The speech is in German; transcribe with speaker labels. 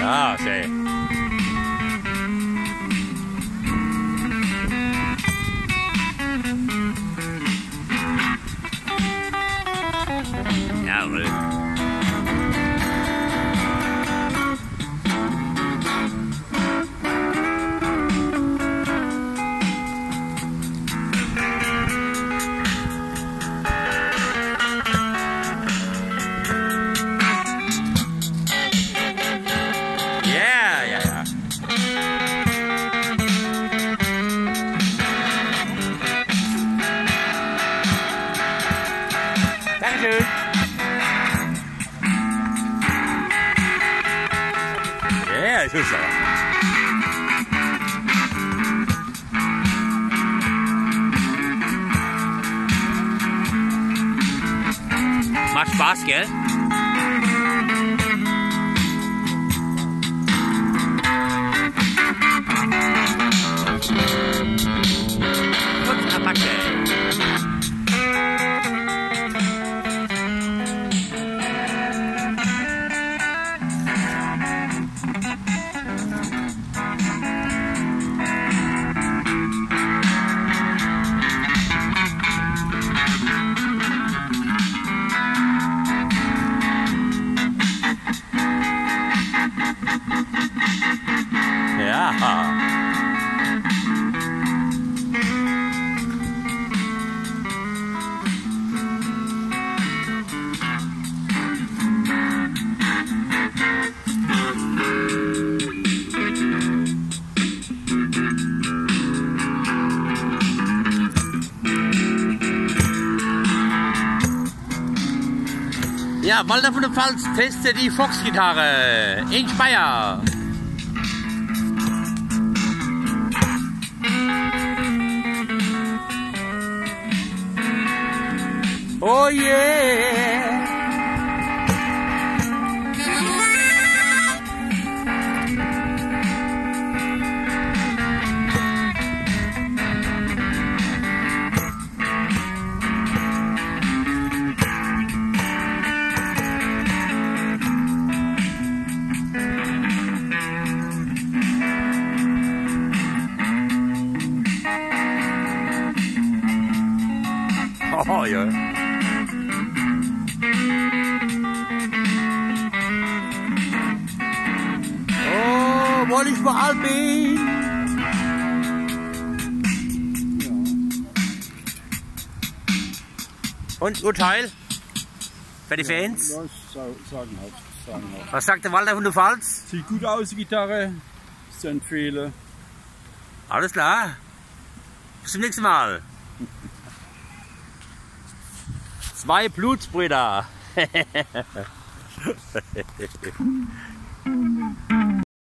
Speaker 1: Ja, schön. Jawohl. Dankeschön. Ja, ich wünsche auch. Macht Spaß, gell? Und Abacke. Ja. Ja, Walter von der Pfalz testet die Fox-Gitarre in Speyer. Oh yeah! Oh ja. Oh, wollte ich mal Alpin. Und Urteil für die Fans?
Speaker 2: Ja, sagenhaft.
Speaker 1: Was sagt der Walter von der Pfalz?
Speaker 2: Sieht gut aus, die Gitarre. Ist zu empfehlen.
Speaker 1: Alles klar. Bis zum nächsten Mal. Zwei Blutsbrüder.